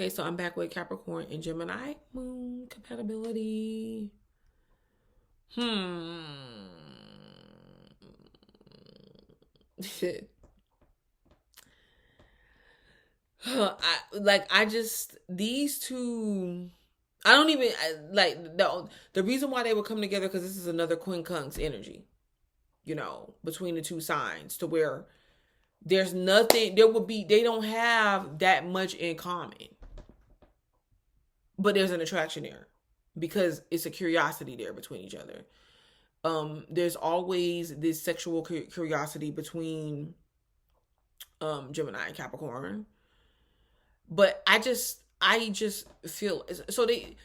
Okay, so I'm back with Capricorn and Gemini moon compatibility. Hmm. I just these two. I don't even like the reason why they would come together because this is another quincunx energy. Between the two signs to where there's nothing. They don't have that much in common, but there's an attraction there because it's a curiosity there between each other. There's always this sexual curiosity between Gemini and Capricorn, but I just feel so they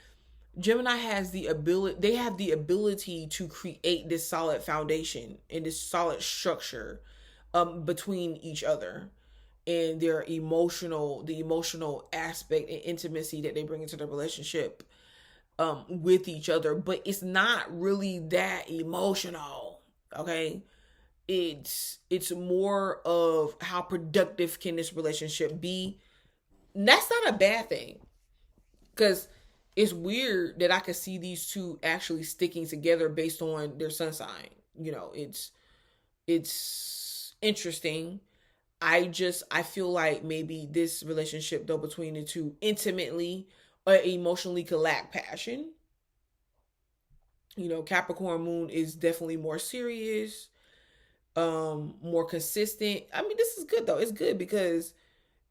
Gemini has the ability. They have the ability to create this solid foundation and this solid structure between each other and the emotional aspect and intimacy that they bring into the relationship with each other, but it's not really that emotional. Okay, it's more of how productive can this relationship be. And that's not a bad thing because it's weird that I could see these two actually sticking together based on their sun sign. It's interesting. I feel like maybe this relationship though between the two intimately or emotionally could lack passion. Capricorn moon is definitely more serious, more consistent. I mean, this is good though. It's good because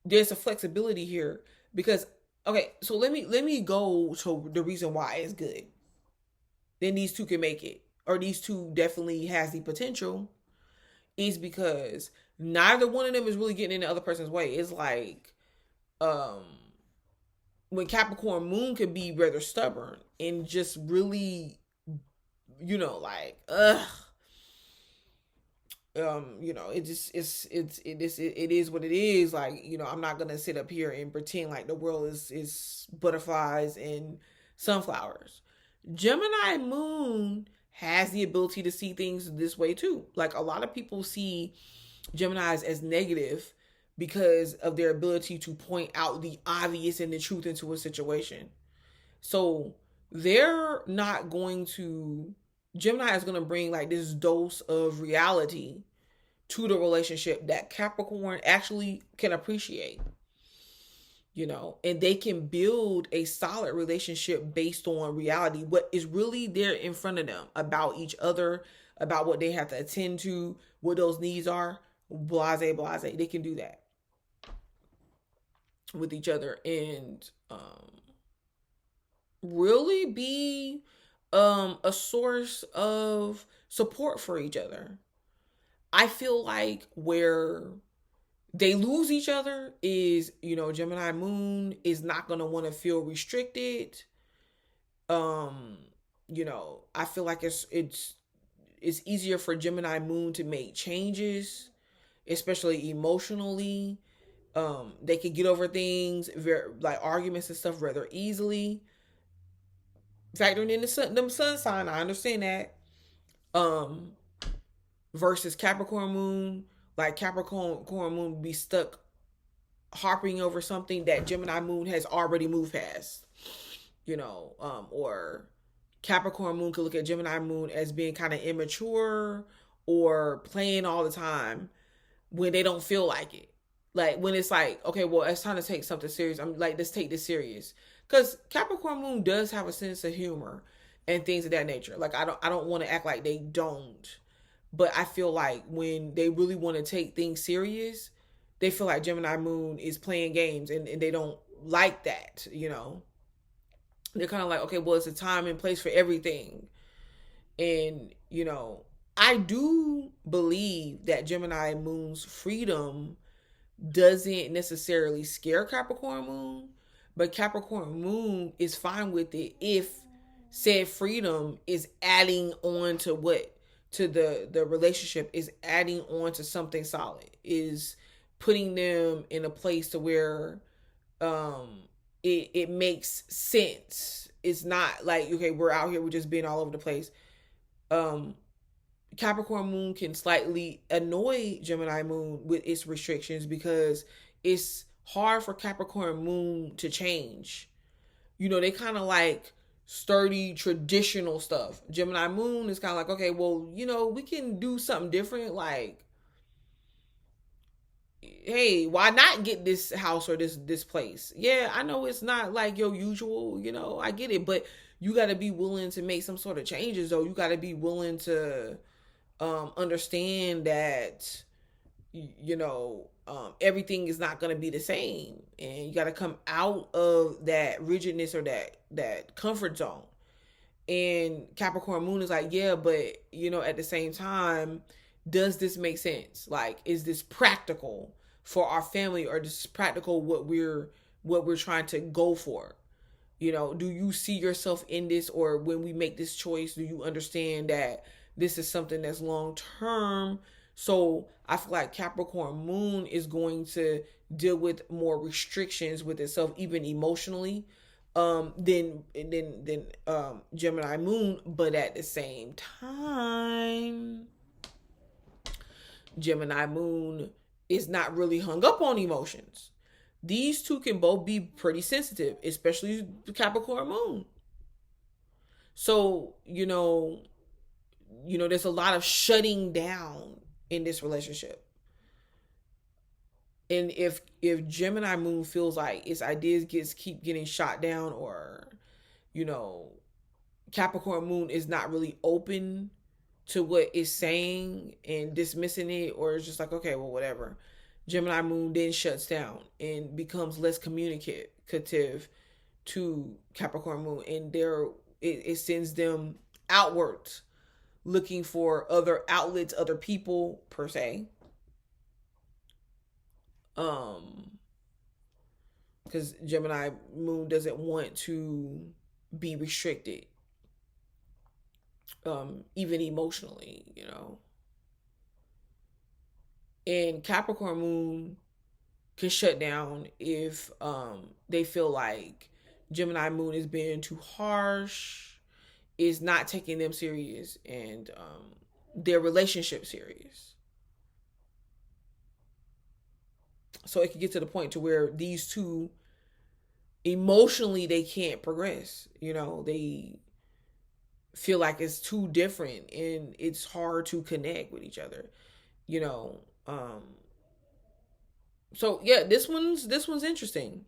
there's a flexibility here. Because okay, so let me go to the reason why it's good. Then these two can make it, or these two definitely has the potential. Is because neither one of them is really getting in the other person's way. It's like um when Capricorn moon could be rather stubborn and just really, like it just it is what it is. Like, I'm not gonna sit up here and pretend like the world is butterflies and sunflowers. Gemini moon has the ability to see things this way too. Like, a lot of people see Geminis as negative because of their ability to point out the obvious and the truth into a situation. So they're not going to Gemini is going to bring like this dose of reality to the relationship that Capricorn actually can appreciate. And they can build a solid relationship based on reality, what is really there in front of them about each other, about what they have to attend to, what those needs are, blase, blase. They can do that with each other and really be a source of support for each other. I feel like where they lose each other is, Gemini moon is not going to want to feel restricted. um I feel like it's easier for Gemini moon to make changes, especially emotionally. They can get over things very, like arguments and stuff, rather easily. Factoring in them sun sign, I understand that. um versus Capricorn moon, like Capricorn moon would be stuck harping over something that Gemini moon has already moved past. Or Capricorn moon could look at Gemini moon as being kind of immature or playing all the time when they don't feel like it. Like, when it's like, okay, well, it's time to take something serious. I'm like, let's take this serious. Because Capricorn moon does have a sense of humor and things of that nature. Like, I don't want to act like they don't. But I feel like when they really want to take things serious, they feel like Gemini moon is playing games, and they don't like that. They're kind of like, okay, well, it's a time and place for everything. And, I do believe that Gemini moon's freedom doesn't necessarily scare Capricorn moon, but Capricorn moon is fine with it if said freedom is adding on to the relationship, is adding on to something solid, is putting them in a place to where it makes sense. It's not like, okay, we're out here, we're just being all over the place. um Capricorn moon can slightly annoy Gemini moon with its restrictions because it's hard for Capricorn moon to change. They kind of like sturdy traditional stuff. Gemini moon is kind of like, okay, well, we can do something different. Like, hey, why not get this house or this place? Yeah, I know it's not like your usual, I get it, but you got to be willing to make some sort of changes, though. You got to be willing to understand that everything is not going to be the same, and you got to come out of that rigidness or that comfort zone. And Capricorn moon is like, yeah, but at the same time, does this make sense? Like, is this practical for our family, or is this practical what we're trying to go for? Do you see yourself in this, or when we make this choice, do you understand that this is something that's long term? So I feel like Capricorn moon is going to deal with more restrictions with itself, even emotionally, than Gemini moon. But at the same time, Gemini moon is not really hung up on emotions. These two can both be pretty sensitive, especially Capricorn moon. So, there's a lot of shutting down in this relationship. And if Gemini moon feels like its ideas keep getting shot down, or Capricorn moon is not really open to what it's saying and dismissing it, or it's just like, okay, well, whatever, Gemini moon then shuts down and becomes less communicative to Capricorn moon, and it sends them outwards, looking for other outlets, other people per se. Because Gemini moon doesn't want to be restricted, even emotionally, And Capricorn moon can shut down if they feel like Gemini moon is being too harsh, is not taking them serious, and their relationship serious. So it can get to the point to where these two emotionally they can't progress. They feel like it's too different and it's hard to connect with each other. So yeah, this one's interesting.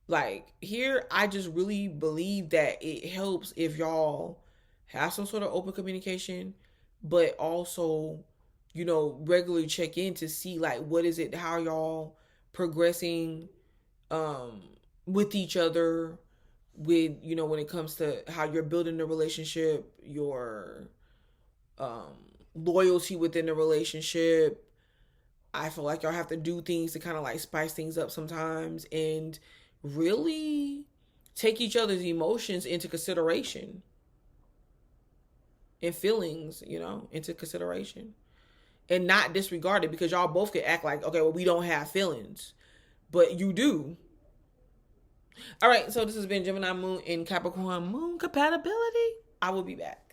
Like, here, I just really believe that it helps if y'all have some sort of open communication, but also, regularly check in to see, like, what is it, how y'all progressing with each other, with, when it comes to how you're building the relationship, your loyalty within the relationship. I feel like y'all have to do things to kind of like spice things up sometimes, and really take each other's emotions into consideration, and feelings, into consideration, and not disregard it, because y'all both could act like, okay, well, we don't have feelings, but you do. All right, so this has been Gemini moon and Capricorn moon compatibility. I will be back.